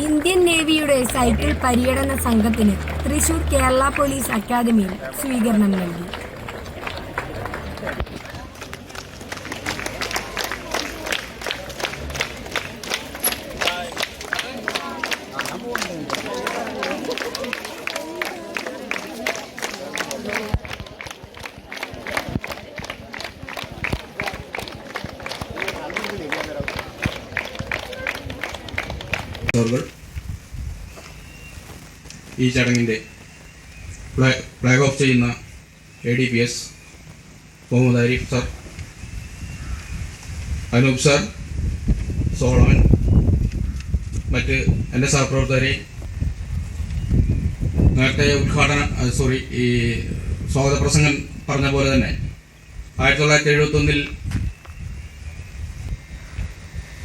Indian നേവിയുടെ cycle പര്യടന സംഘത്തിന് Thrissur Kerala police അക്കാദമിയിൽ സ്വീകരണം നൽകി. ഈ ചടങ്ങിൻ്റെ ഫ്ലാഗ് ഓഫ് ചെയ്യുന്ന ADPS Muhammad Arif sir, Anoop sir, Solomon, മറ്റ് എൻ്റെ സഹപ്രവർത്തകരെ, നേരത്തെ ഈ സ്വാഗത പ്രസംഗം പറഞ്ഞ പോലെ തന്നെ 1971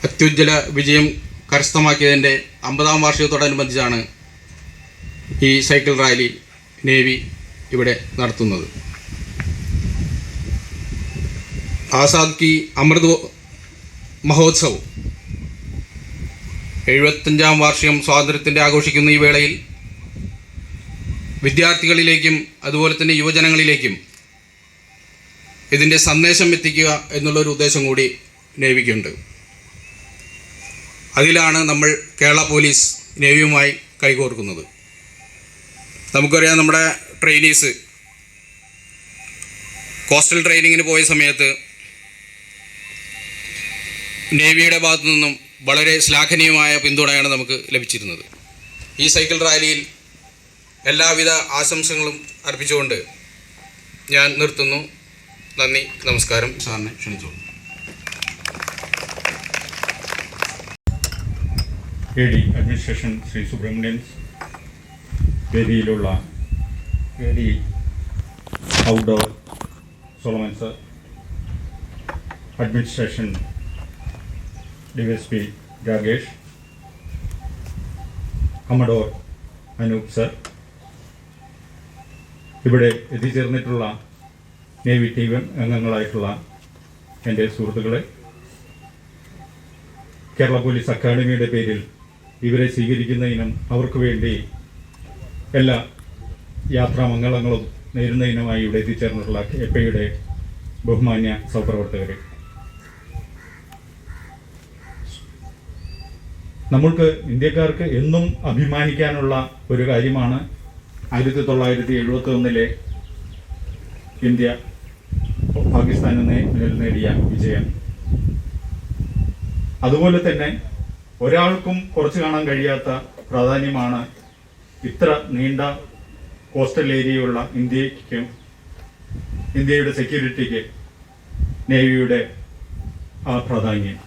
അത്യുജ്വല വിജയം കരസ്ഥമാക്കിയതിൻ്റെ 50ാം വാർഷികത്തോടനുബന്ധിച്ചാണ് ഈ സൈക്കിൾ റാലി നേവി ഇവിടെ നടത്തുന്നത്. ആസാദ് കി അമൃത് മഹോത്സവ് 75ാം വാർഷികം സ്വാതന്ത്ര്യത്തിൻ്റെ ആഘോഷിക്കുന്ന ഈ വേളയിൽ വിദ്യാർത്ഥികളിലേക്കും അതുപോലെ തന്നെ യുവജനങ്ങളിലേക്കും ഇതിൻ്റെ സന്ദേശം എത്തിക്കുക എന്നുള്ളൊരു ഉദ്ദേശം കൂടി നേവിക്കുണ്ട്. അതിലാണ് നമ്മൾ കേരള പോലീസ് നേവിയുമായി കൈകോർക്കുന്നത്. നമുക്കറിയാം, നമ്മുടെ ട്രെയിനീസ് കോസ്റ്റൽ ട്രെയിനിങ്ങിന് പോയ സമയത്ത് നേവിയുടെ ഭാഗത്തു നിന്നും വളരെ ശ്ലാഘനീയമായ പിന്തുണയാണ് നമുക്ക് ലഭിച്ചിരുന്നത്. ഈ സൈക്കിൾ റാലിയിൽ എല്ലാവിധ ആശംസകളും അർപ്പിച്ചുകൊണ്ട് ഞാൻ നിർത്തുന്നു. നന്ദി, നമസ്കാരം. സാറിനെ ക്ഷണിച്ചോളൂ. AD അഡ്മിനിസ്ട്രേഷൻ ശ്രീ സുബ്രഹ്മണ്യൻ, വേദിയിലുള്ള AD outdoor Solomon sir, administration DSP Rakesh, commodore Anoop sir, ഇവിടെ എത്തിച്ചേർന്നിട്ടുള്ള നേവി ടീം അംഗങ്ങളായിട്ടുള്ള എൻ്റെ സുഹൃത്തുക്കളെ, കേരള പോലീസ് അക്കാദമിയുടെ പേരിൽ ഇവരെ സ്വീകരിക്കുന്നതിനും അവർക്ക് വേണ്ടി എല്ലാ യാത്രാമംഗളങ്ങളും നേരുന്നതിനുമായി ഇവിടെ എത്തിച്ചേർന്നിട്ടുള്ള KPയുടെ ബഹുമാന്യ സഹപ്രവർത്തകരെ, നമ്മൾക്ക് ഇന്ത്യക്കാർക്ക് എന്നും അഭിമാനിക്കാനുള്ള ഒരു കാര്യമാണ് 1971 ഇന്ത്യ പാകിസ്ഥാനിൽ നേടിയ വിജയം. അതുപോലെ തന്നെ ഒരാൾക്കും കുറച്ച് കാണാൻ കഴിയാത്ത പ്രാധാന്യമാണ് ഇത്ര നീണ്ട കോസ്റ്റൽ ഏരിയയുള്ള ഇന്ത്യയുടെ സെക്യൂരിറ്റിക്ക് നേവിയുടെ ആ പ്രാധാന്യം.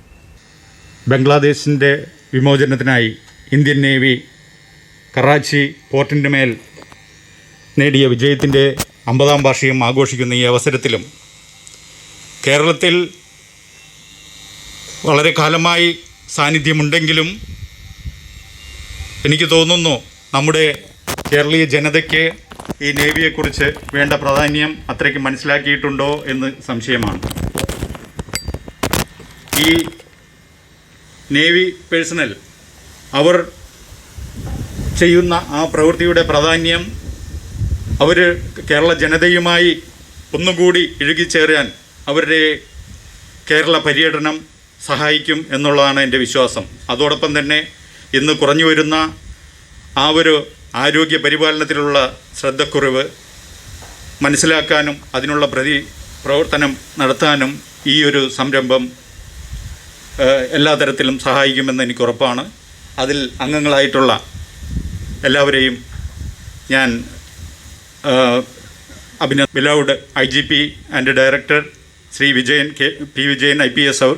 ബംഗ്ലാദേശിൻ്റെ വിമോചനത്തിനായി ഇന്ത്യൻ നേവി കറാച്ചി പോർട്ടിൻ്റെ മേൽ നേടിയ വിജയത്തിൻ്റെ 50ാം വാർഷികം ആഘോഷിക്കുന്ന ഈ അവസരത്തിലും കേരളത്തിൽ വളരെ കാലമായി സാന്നിധ്യമുണ്ടെങ്കിലും എനിക്ക് തോന്നുന്നു നമ്മുടെ കേരളീയ ജനതയ്ക്ക് ഈ നേവിയെക്കുറിച്ച് വേണ്ട പ്രാധാന്യം അത്രയ്ക്ക് മനസ്സിലാക്കിയിട്ടുണ്ടോ എന്ന് സംശയമാണ്. ഈ നേവി പേഴ്സണൽ അവർ ചെയ്യുന്ന ആ പ്രവൃത്തിയുടെ പ്രാധാന്യം അവർ കേരള ജനതയുമായി ഒന്നുകൂടി ഇഴുകിച്ചേരാൻ അവരുടെ കേരള പര്യടനം സഹായിക്കും എന്നുള്ളതാണ് എൻ്റെ വിശ്വാസം. അതോടൊപ്പം തന്നെ ഇന്ന് കുറഞ്ഞു വരുന്ന ആ ഒരു ആരോഗ്യ പരിപാലനത്തിലുള്ള ശ്രദ്ധക്കുറവ് മനസ്സിലാക്കാനും അതിനുള്ള പ്രവർത്തനം നടത്താനും ഈ ഒരു സംരംഭം എല്ലാ തരത്തിലും സഹായിക്കുമെന്ന് എനിക്ക് ഉറപ്പാണ്. അതിൽ അംഗങ്ങളായിട്ടുള്ള എല്ലാവരെയും ഞാൻ beloved IGP and Director Sri P. Vijayan IPS Sir,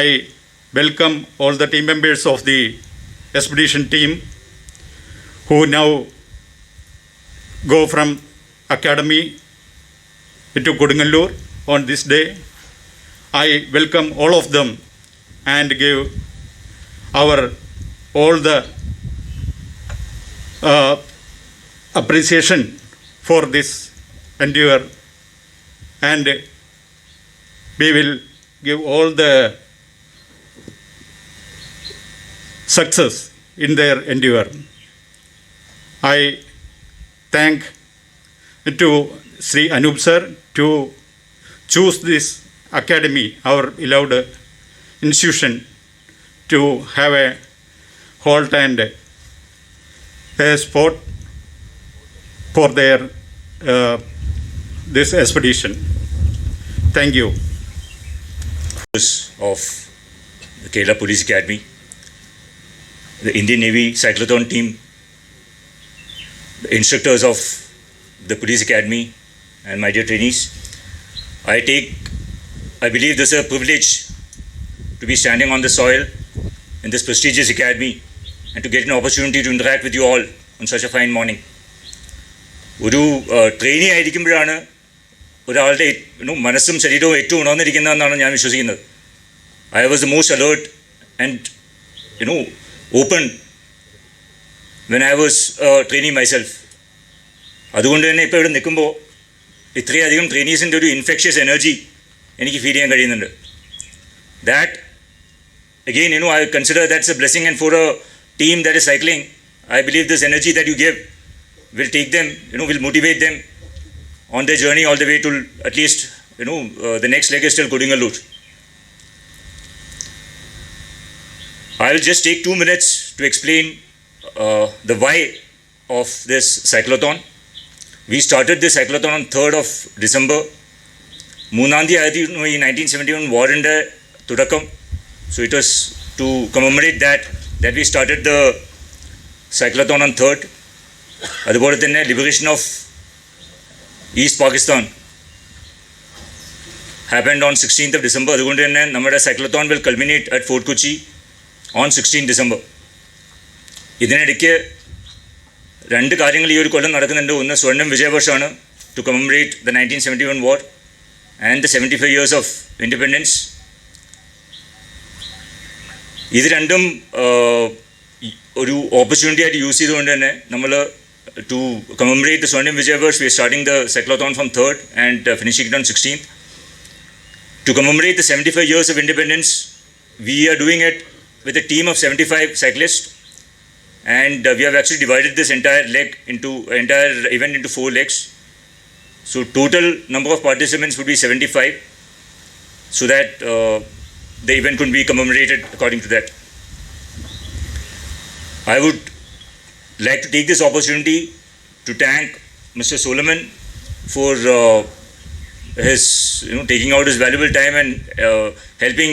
I welcome all the team members of the expedition team who now go from Academy to Kodungalur on this day. I welcome all of them and give our all the appreciation for this endeavor, and we will give all the success in their endeavor. I thank to Sri Anup sir to choose this academy, our beloved institution, to have a halt and a spot for their this expedition. Thank you. Of the Kerala Police Academy, the Indian Navy cyclotron team, the instructors of the Police Academy, and my dear trainees. I believe this is a privilege to be standing on the soil in this prestigious academy and to get an opportunity to interact with you all on such a fine morning. ഒരു trainee ആയിരിക്കുമ്പോഴാണ് ഒരാളുടെ മനസ്സും ശരീരവും ഏറ്റവും ഉണർന്നിരിക്കുന്നതെന്നാണ് ഞാൻ വിശ്വസിക്കുന്നത്. I was the most alert and open when I was training myself. അതുകൊണ്ട് തന്നെ ഇപ്പോൾ ഇവിടെ നിൽക്കുമ്പോൾ ഇത്രയധികം ട്രെയിനീസിൻ്റെ ഒരു ഇൻഫെക്ഷ്യസ് എനർജി എനിക്ക് ഫീൽ ചെയ്യാൻ കഴിയുന്നുണ്ട്. That again, I consider that's a blessing, and for a team that is cycling, I believe this energy that you give will take them, will motivate them on their journey all the way to at least, the next leg is still Kodingalur. I will just take 2 minutes to explain the why of this cyclothon. We started this cyclothon on 3rd of December. Moonandi ayadi in 1971 war in the Tudakam. So it was to commemorate that we started the cyclothon on 3rd. അതുപോലെ തന്നെ liberation of East Pakistan happened on 16th of December. അതുകൊണ്ട് തന്നെ നമ്മുടെ cyclothon will culminate at Fort Kochi on 16th December. ഇതിനിടയ്ക്ക് രണ്ട് കാര്യങ്ങൾ ഈ ഒരു കൊല്ലം നടക്കുന്നുണ്ട്. ഒന്ന് സ്വർണ്ണം വിജയവർഷമാണ്, to commemorate the 1971 war and the 75 years of independence. ഇത് രണ്ടും ഒരു ഓപ്പർച്യൂണിറ്റി ആയിട്ട് യൂസ് ചെയ്തുകൊണ്ട് തന്നെ നമ്മൾ to commemorate the Swarnim Vijay Varsh, we are starting the cyclothon from 3rd and finishing it on 16th. To commemorate the 75 years of independence, we are doing it with a team of 75 cyclists, and we have actually divided this entire event into 4 legs. So total number of participants would be 75, so that the event could be commemorated according to that. I would like to take this opportunity to thank Mr. Solomon for his taking out his valuable time and helping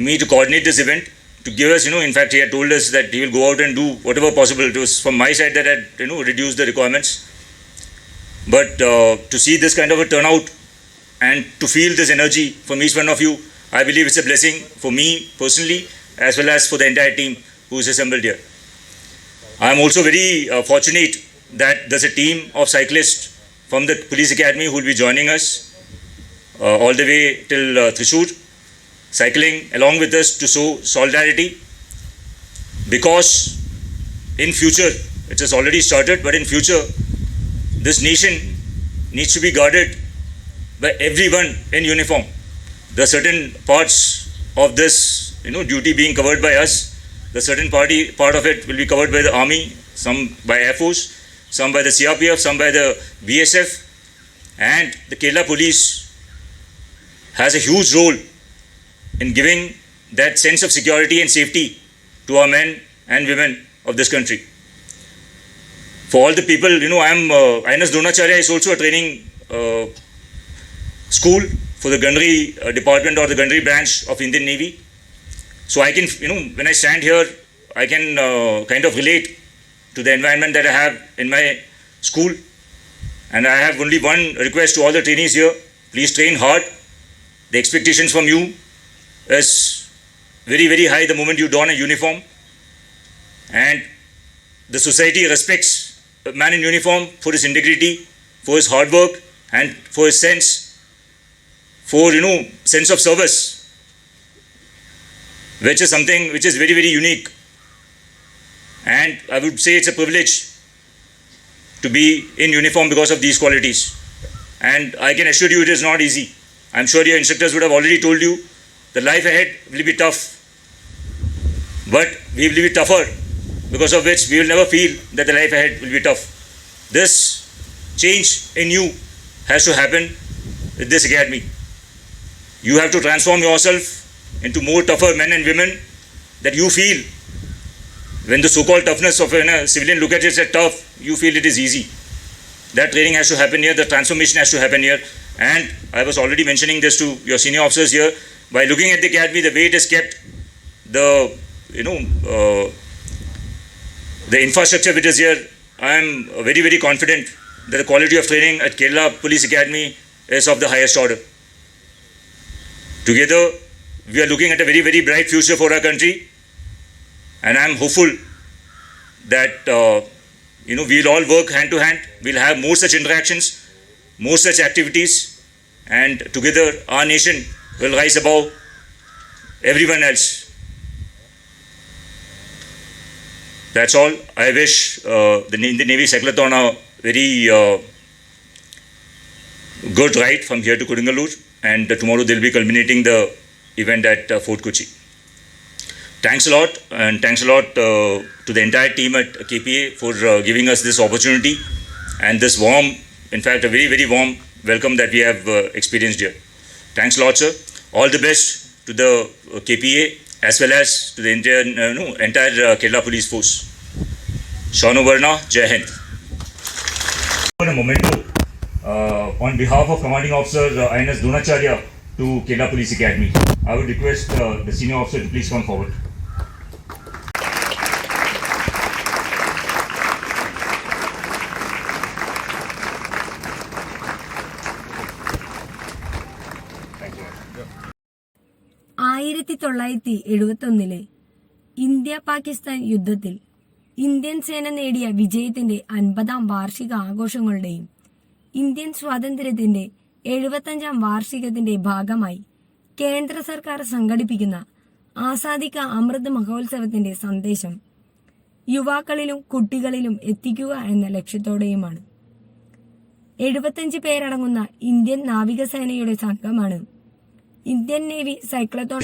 me to coordinate this event, to give us in fact he had told us that he will go out and do whatever possible. It was from my side that I had reduced the requirements, but to see this kind of a turnout and to feel this energy from each one of you, I believe it's a blessing for me personally as well as for the entire team who is assembled here. I am also very fortunate that there's a team of cyclists from the Police Academy who will be joining us all the way till Thrissur, cycling along with us to show solidarity, because in future, it has already started, but in future, this nation needs to be guarded by everyone in uniform. There are certain parts of this duty being covered by us. The certain part of it will be covered by the Army, some by Air Force, some by the CRPF, some by the BSF, and the Kerala Police has a huge role in giving that sense of security and safety to our men and women of this country. For all the people, INS Dronacharya is also a training school for the gunnery department or the gunnery branch of Indian Navy. So I can, when I stand here, I can kind of relate to the environment that I have in my school. And I have only one request to all the trainees here: please train hard. The expectations from you is very, very high the moment you don a uniform. And the society respects a man in uniform for his integrity, for his hard work, and for his sense of service, which is something which is very, very unique. And I would say it's a privilege to be in uniform because of these qualities. And I can assure you it is not easy. I'm sure your instructors would have already told you the life ahead will be tough. but we will be tougher, because of which we will never feel that the life ahead will be tough. This change in you has to happen with this academy. You have to transform yourself into more tougher men and women that you feel. When the so-called toughness of a civilian look at it as tough, you feel it is easy. That training has to happen here, the transformation has to happen here. And I was already mentioning this to your senior officers here. By looking at the academy, the way it is kept, the infrastructure which is here, I am very, very confident that the quality of training at Kerala Police Academy is of the highest order. Together, we are looking at a very, very bright future for our country, and I am hopeful that we will all work hand to hand. We'll have more such interactions, more such activities, and together our nation will rise above everyone else. That's all. I wish the Navy Cyclotron a very good ride from here to Kodungalur, and tomorrow they'll be culminating the event at Fort Kochi. Thanks a lot, and thanks a lot to the entire team at KPA for giving us this opportunity and this warm, in fact, a very, very warm welcome that we have experienced here. Thanks a lot, sir. All the best to the KPA as well as to the entire Kerala Police Force. Shanu Varna, Jai Hind. For a memento, on behalf of Commanding Officer INS Dronacharya to Kerala Police Academy, I would request the senior officer to please come forward. Thank you. 1971 India Pakistan യുദ്ധത്തിൽ Indian സേന നേടിയ വിജയത്തിന്റെ 50ാം വാർഷിക ആഘോഷങ്ങളുടെയും Indian സ്വാതന്ത്ര്യത്തിന്റെ 75ാം വാർഷികത്തിന്റെ ഭാഗമായി കേന്ദ്ര സർക്കാർ സംഘടിപ്പിക്കുന്ന ആസാദി കാ അമൃത് മഹോത്സവത്തിന്റെ സന്ദേശം യുവാക്കളിലും കുട്ടികളിലും എത്തിക്കുക എന്ന ലക്ഷ്യത്തോടെയുമാണ്. 75 പേരടങ്ങുന്ന ഇന്ത്യൻ നാവികസേനയുടെ സംഘമാണ് ഇന്ത്യൻ നേവി സൈക്ലത്തോൺ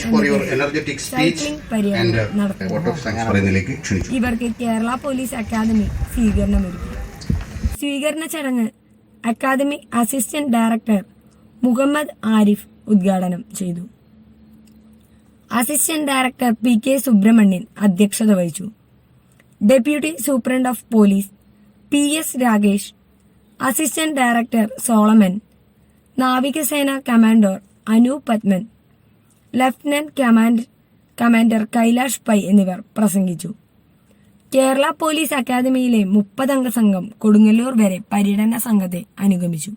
സൈക്ലിംഗ് പര്യടനം നടത്തുന്നത്. ഇവർക്ക് കേരള പോലീസ് അക്കാദമി സ്വീകരണമൊരുക്കി. സ്വീകരണ ചടങ്ങ് academy assistant director Muhammad Arif ഉദ്ഘാടനം ചെയ്തു. അസിസ്റ്റന്റ് ഡയറക്ടർ PK സുബ്രഹ്മണ്യൻ അധ്യക്ഷത വഹിച്ചു. Deputy superintendent of police PS Rakesh, assistant director Solomon, നാവികസേന commander Anoop Padman, lieutenant commander Kailash Pai എന്നിവർ പ്രസംഗിച്ചു. കേരള പോലീസ് അക്കാദമിയിലെ 30 അംഗ സംഘം കൊടുങ്ങല്ലൂർ വരെ പര്യടന സംഘത്തെ അനുഗമിച്ചു.